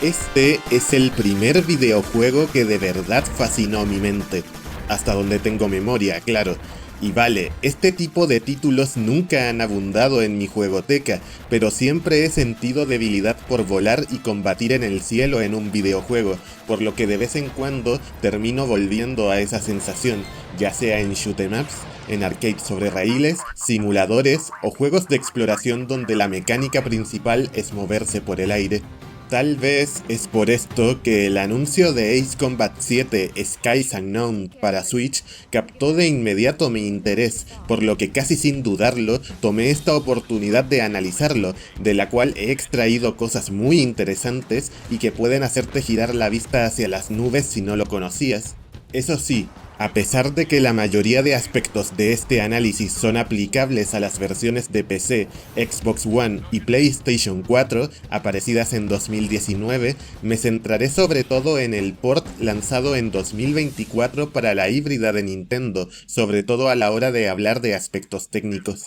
Este es el primer videojuego que de verdad fascinó mi mente. Hasta donde tengo memoria, claro. Y vale, este tipo de títulos nunca han abundado en mi juegoteca, pero siempre he sentido debilidad por volar y combatir en el cielo en un videojuego, por lo que de vez en cuando termino volviendo a esa sensación, ya sea en shoot 'em ups, en arcades sobre raíles, simuladores o juegos de exploración donde la mecánica principal es moverse por el aire. Tal vez es por esto que el anuncio de Ace Combat 7 Skies Unknown para Switch captó de inmediato mi interés, por lo que casi sin dudarlo tomé esta oportunidad de analizarlo, de la cual he extraído cosas muy interesantes y que pueden hacerte girar la vista hacia las nubes si no lo conocías. Eso sí, a pesar de que la mayoría de aspectos de este análisis son aplicables a las versiones de PC, Xbox One y PlayStation 4 aparecidas en 2019, me centraré sobre todo en el port lanzado en 2024 para la híbrida de Nintendo, sobre todo a la hora de hablar de aspectos técnicos.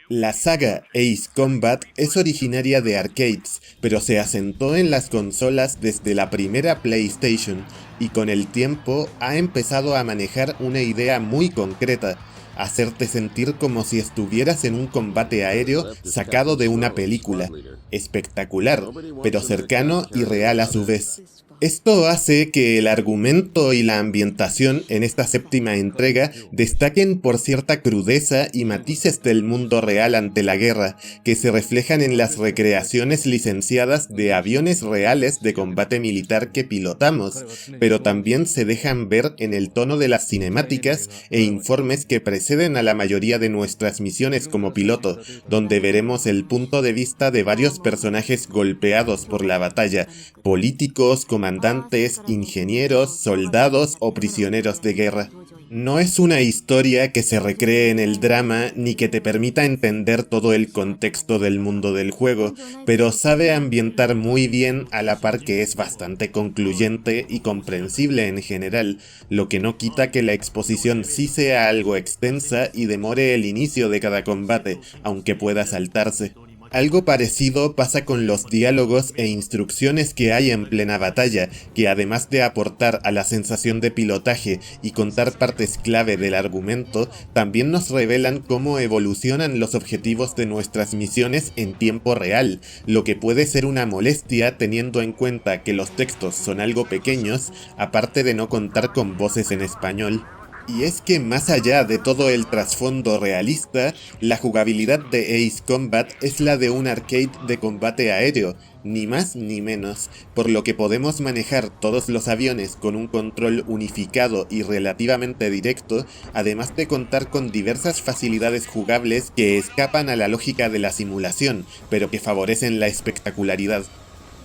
La saga Ace Combat es originaria de arcades, pero se asentó en las consolas desde la primera PlayStation, y con el tiempo ha empezado a manejar una idea muy concreta: hacerte sentir como si estuvieras en un combate aéreo sacado de una película. Espectacular, pero cercano y real a su vez. Esto hace que el argumento y la ambientación en esta séptima entrega destaquen por cierta crudeza y matices del mundo real ante la guerra, que se reflejan en las recreaciones licenciadas de aviones reales de combate militar que pilotamos, pero también se dejan ver en el tono de las cinemáticas e informes que preceden a la mayoría de nuestras misiones como piloto, donde veremos el punto de vista de varios personajes golpeados por la batalla, políticos, comandantes, ingenieros, soldados o prisioneros de guerra. No es una historia que se recree en el drama ni que te permita entender todo el contexto del mundo del juego, pero sabe ambientar muy bien a la par que es bastante concluyente y comprensible en general, lo que no quita que la exposición sí sea algo extensa y demore el inicio de cada combate, aunque pueda saltarse. Algo parecido pasa con los diálogos e instrucciones que hay en plena batalla, que además de aportar a la sensación de pilotaje y contar partes clave del argumento, también nos revelan cómo evolucionan los objetivos de nuestras misiones en tiempo real, lo que puede ser una molestia teniendo en cuenta que los textos son algo pequeños, aparte de no contar con voces en español. Y es que más allá de todo el trasfondo realista, la jugabilidad de Ace Combat es la de un arcade de combate aéreo, ni más ni menos, por lo que podemos manejar todos los aviones con un control unificado y relativamente directo, además de contar con diversas facilidades jugables que escapan a la lógica de la simulación, pero que favorecen la espectacularidad.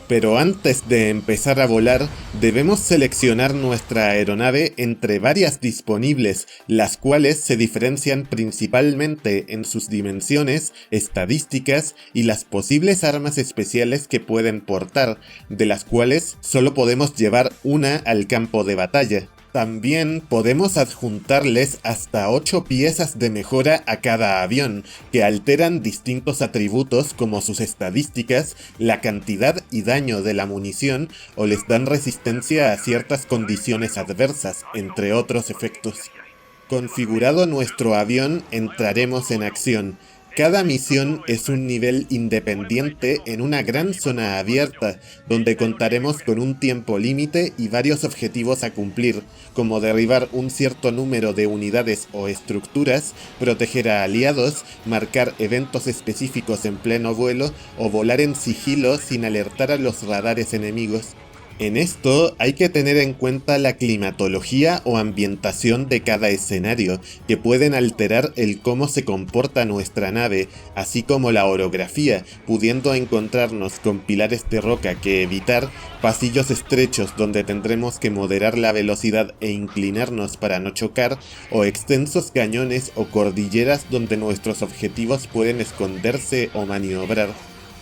Pero antes de empezar a volar, debemos seleccionar nuestra aeronave entre varias disponibles, las cuales se diferencian principalmente en sus dimensiones, estadísticas y las posibles armas especiales que pueden portar, de las cuales solo podemos llevar una al campo de batalla. También podemos adjuntarles hasta 8 piezas de mejora a cada avión, que alteran distintos atributos como sus estadísticas, la cantidad y daño de la munición, o les dan resistencia a ciertas condiciones adversas, entre otros efectos. Configurado nuestro avión, entraremos en acción. Cada misión es un nivel independiente en una gran zona abierta, donde contaremos con un tiempo límite y varios objetivos a cumplir, como derribar un cierto número de unidades o estructuras, proteger a aliados, marcar eventos específicos en pleno vuelo o volar en sigilo sin alertar a los radares enemigos. En esto hay que tener en cuenta la climatología o ambientación de cada escenario, que pueden alterar el cómo se comporta nuestra nave, así como la orografía, pudiendo encontrarnos con pilares de roca que evitar, pasillos estrechos donde tendremos que moderar la velocidad e inclinarnos para no chocar, o extensos cañones o cordilleras donde nuestros objetivos pueden esconderse o maniobrar.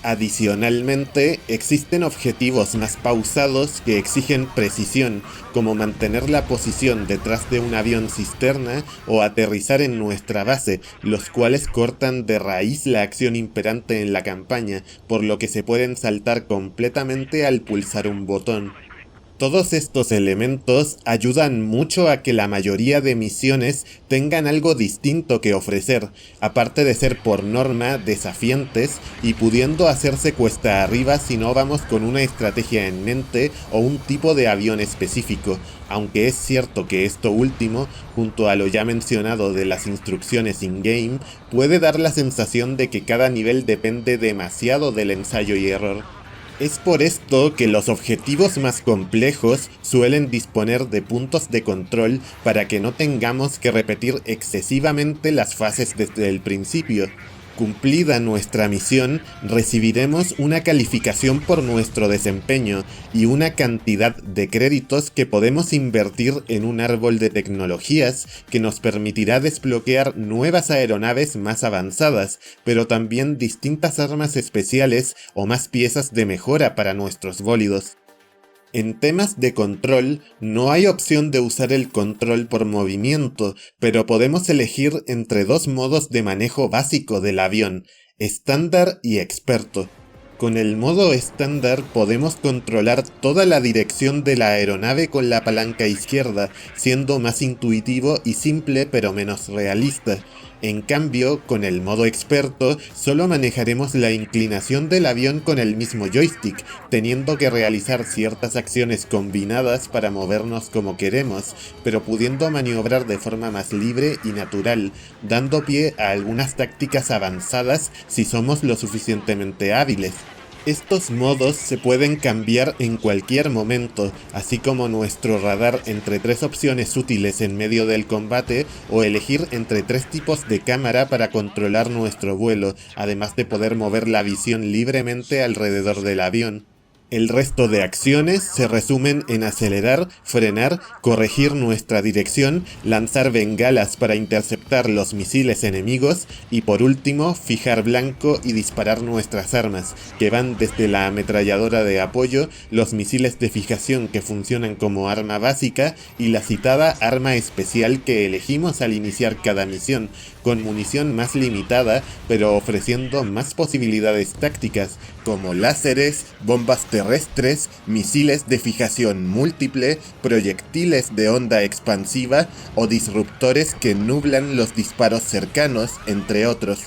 Adicionalmente, existen objetivos más pausados que exigen precisión, como mantener la posición detrás de un avión cisterna o aterrizar en nuestra base, los cuales cortan de raíz la acción imperante en la campaña, por lo que se pueden saltar completamente al pulsar un botón. Todos estos elementos ayudan mucho a que la mayoría de misiones tengan algo distinto que ofrecer, aparte de ser por norma desafiantes y pudiendo hacerse cuesta arriba si no vamos con una estrategia en mente o un tipo de avión específico, aunque es cierto que esto último, junto a lo ya mencionado de las instrucciones in-game, puede dar la sensación de que cada nivel depende demasiado del ensayo y error. Es por esto que los objetivos más complejos suelen disponer de puntos de control para que no tengamos que repetir excesivamente las fases desde el principio. Cumplida nuestra misión, recibiremos una calificación por nuestro desempeño y una cantidad de créditos que podemos invertir en un árbol de tecnologías que nos permitirá desbloquear nuevas aeronaves más avanzadas, pero también distintas armas especiales o más piezas de mejora para nuestros bólidos. En temas de control, no hay opción de usar el control por movimiento, pero podemos elegir entre dos modos de manejo básico del avión, estándar y experto. Con el modo estándar podemos controlar toda la dirección de la aeronave con la palanca izquierda, siendo más intuitivo y simple pero menos realista. En cambio, con el modo experto, solo manejaremos la inclinación del avión con el mismo joystick, teniendo que realizar ciertas acciones combinadas para movernos como queremos, pero pudiendo maniobrar de forma más libre y natural, dando pie a algunas tácticas avanzadas si somos lo suficientemente hábiles. Estos modos se pueden cambiar en cualquier momento, así como nuestro radar entre tres opciones útiles en medio del combate o elegir entre tres tipos de cámara para controlar nuestro vuelo, además de poder mover la visión libremente alrededor del avión. El resto de acciones se resumen en acelerar, frenar, corregir nuestra dirección, lanzar bengalas para interceptar los misiles enemigos y por último fijar blanco y disparar nuestras armas, que van desde la ametralladora de apoyo, los misiles de fijación que funcionan como arma básica y la citada arma especial que elegimos al iniciar cada misión, con munición más limitada pero ofreciendo más posibilidades tácticas como láseres, bombas terrestres, misiles de fijación múltiple, proyectiles de onda expansiva o disruptores que nublan los disparos cercanos, entre otros.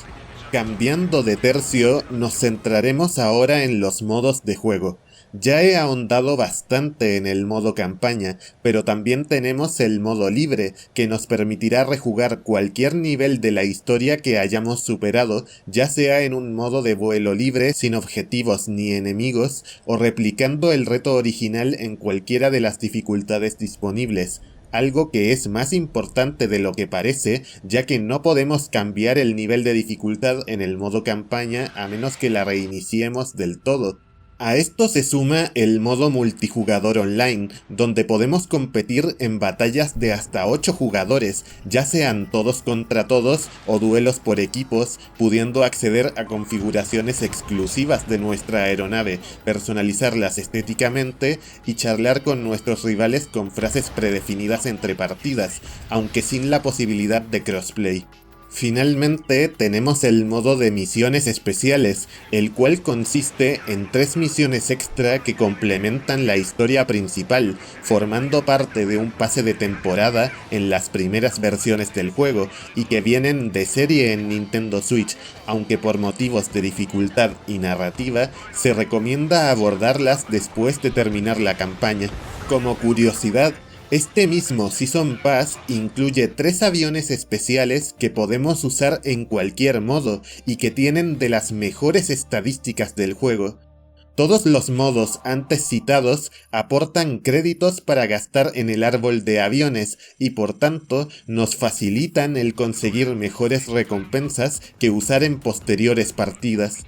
Cambiando de tercio, nos centraremos ahora en los modos de juego. Ya he ahondado bastante en el modo campaña, pero también tenemos el modo libre, que nos permitirá rejugar cualquier nivel de la historia que hayamos superado, ya sea en un modo de vuelo libre, sin objetivos ni enemigos, o replicando el reto original en cualquiera de las dificultades disponibles. Algo que es más importante de lo que parece, ya que no podemos cambiar el nivel de dificultad en el modo campaña a menos que la reiniciemos del todo. A esto se suma el modo multijugador online, donde podemos competir en batallas de hasta 8 jugadores, ya sean todos contra todos o duelos por equipos, pudiendo acceder a configuraciones exclusivas de nuestra aeronave, personalizarlas estéticamente y charlar con nuestros rivales con frases predefinidas entre partidas, aunque sin la posibilidad de crossplay. Finalmente tenemos el modo de misiones especiales, el cual consiste en 3 misiones extra que complementan la historia principal, formando parte de un pase de temporada en las primeras versiones del juego y que vienen de serie en Nintendo Switch, aunque por motivos de dificultad y narrativa se recomienda abordarlas después de terminar la campaña. Como curiosidad, este mismo Season Pass incluye 3 aviones especiales que podemos usar en cualquier modo y que tienen de las mejores estadísticas del juego. Todos los modos antes citados aportan créditos para gastar en el árbol de aviones y por tanto nos facilitan el conseguir mejores recompensas que usar en posteriores partidas.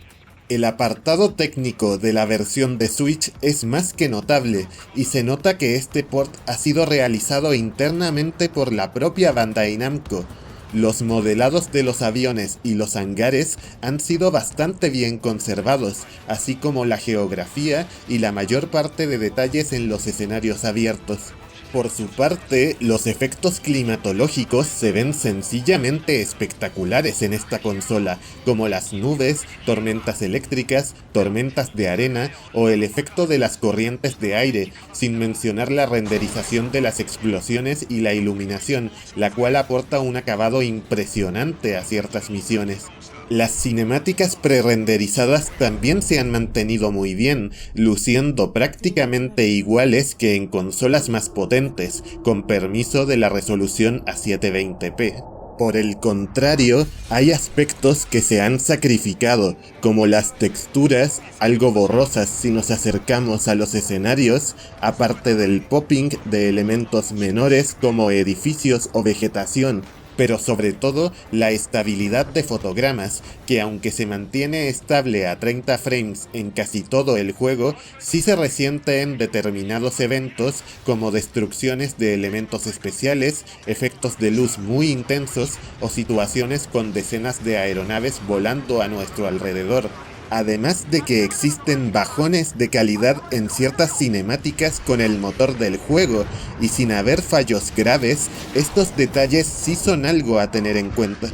El apartado técnico de la versión de Switch es más que notable, y se nota que este port ha sido realizado internamente por la propia Bandai Namco. Los modelados de los aviones y los hangares han sido bastante bien conservados, así como la geografía y la mayor parte de detalles en los escenarios abiertos. Por su parte, los efectos climatológicos se ven sencillamente espectaculares en esta consola, como las nubes, tormentas eléctricas, tormentas de arena o el efecto de las corrientes de aire, sin mencionar la renderización de las explosiones y la iluminación, la cual aporta un acabado impresionante a ciertas misiones. Las cinemáticas prerenderizadas también se han mantenido muy bien, luciendo prácticamente iguales que en consolas más potentes, con permiso de la resolución a 720p. Por el contrario, hay aspectos que se han sacrificado, como las texturas, algo borrosas si nos acercamos a los escenarios, aparte del popping de elementos menores como edificios o vegetación, pero sobre todo la estabilidad de fotogramas, que aunque se mantiene estable a 30 frames en casi todo el juego, sí se resiente en determinados eventos como destrucciones de elementos especiales, efectos de luz muy intensos o situaciones con decenas de aeronaves volando a nuestro alrededor. Además de que existen bajones de calidad en ciertas cinemáticas con el motor del juego, y sin haber fallos graves, estos detalles sí son algo a tener en cuenta.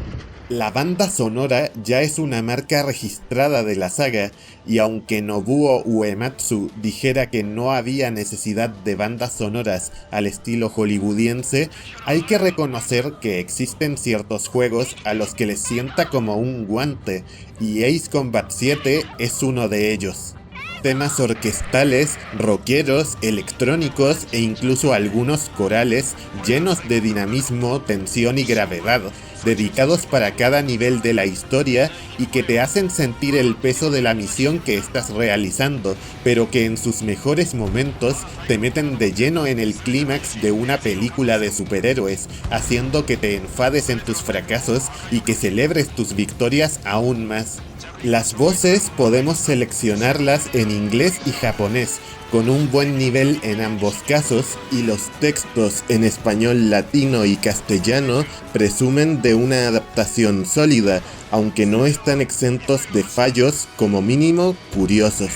La banda sonora ya es una marca registrada de la saga, y aunque Nobuo Uematsu dijera que no había necesidad de bandas sonoras al estilo hollywoodiense, hay que reconocer que existen ciertos juegos a los que les sienta como un guante, y Ace Combat 7 es uno de ellos. Temas orquestales, rockeros, electrónicos e incluso algunos corales llenos de dinamismo, tensión y gravedad, dedicados para cada nivel de la historia y que te hacen sentir el peso de la misión que estás realizando, pero que en sus mejores momentos te meten de lleno en el clímax de una película de superhéroes, haciendo que te enfades en tus fracasos y que celebres tus victorias aún más. Las voces podemos seleccionarlas en inglés y japonés, con un buen nivel en ambos casos, y los textos en español latino y castellano presumen de una adaptación sólida, aunque no están exentos de fallos como mínimo curiosos.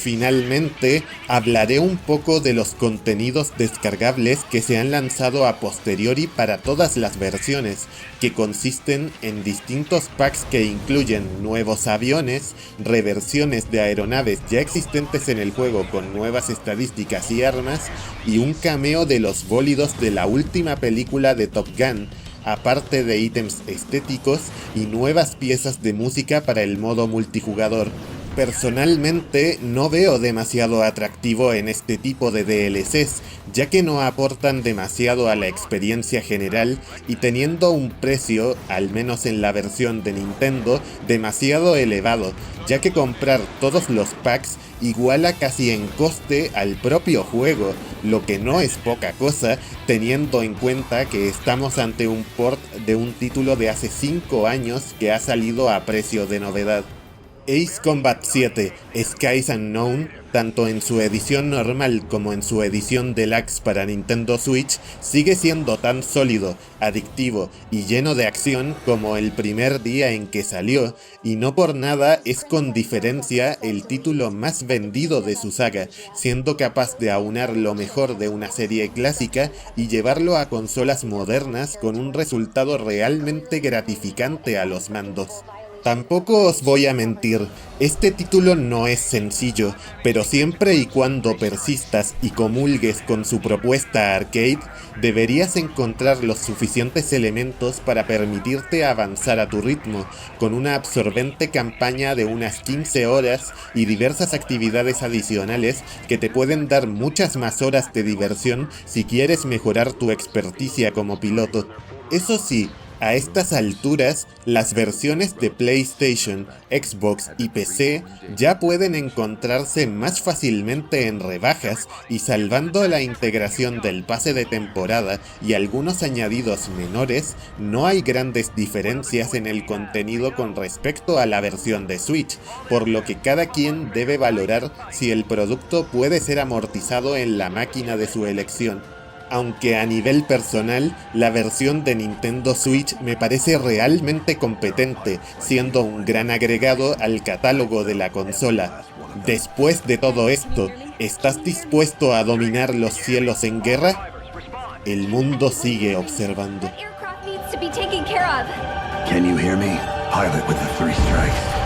Finalmente, hablaré un poco de los contenidos descargables que se han lanzado a posteriori para todas las versiones, que consisten en distintos packs que incluyen nuevos aviones, reversiones de aeronaves ya existentes en el juego con nuevas estadísticas y armas, y un cameo de los bólidos de la última película de Top Gun, aparte de ítems estéticos y nuevas piezas de música para el modo multijugador. Personalmente no veo demasiado atractivo en este tipo de DLCs, ya que no aportan demasiado a la experiencia general y teniendo un precio, al menos en la versión de Nintendo, demasiado elevado, ya que comprar todos los packs iguala casi en coste al propio juego, lo que no es poca cosa teniendo en cuenta que estamos ante un port de un título de hace 5 años que ha salido a precio de novedad. Ace Combat 7 Skies Unknown, tanto en su edición normal como en su edición deluxe para Nintendo Switch, sigue siendo tan sólido, adictivo y lleno de acción como el primer día en que salió, y no por nada es con diferencia el título más vendido de su saga, siendo capaz de aunar lo mejor de una serie clásica y llevarlo a consolas modernas con un resultado realmente gratificante a los mandos. Tampoco os voy a mentir, este título no es sencillo, pero siempre y cuando persistas y comulgues con su propuesta arcade, deberías encontrar los suficientes elementos para permitirte avanzar a tu ritmo, con una absorbente campaña de unas 15 horas y diversas actividades adicionales que te pueden dar muchas más horas de diversión si quieres mejorar tu experticia como piloto. Eso sí, a estas alturas, las versiones de PlayStation, Xbox y PC ya pueden encontrarse más fácilmente en rebajas y salvando la integración del pase de temporada y algunos añadidos menores, no hay grandes diferencias en el contenido con respecto a la versión de Switch, por lo que cada quien debe valorar si el producto puede ser amortizado en la máquina de su elección. Aunque a nivel personal, la versión de Nintendo Switch me parece realmente competente, siendo un gran agregado al catálogo de la consola. Después de todo esto, ¿estás dispuesto a dominar los cielos en guerra? El mundo sigue observando. Can you hear me? Pilot with the 3 strikes.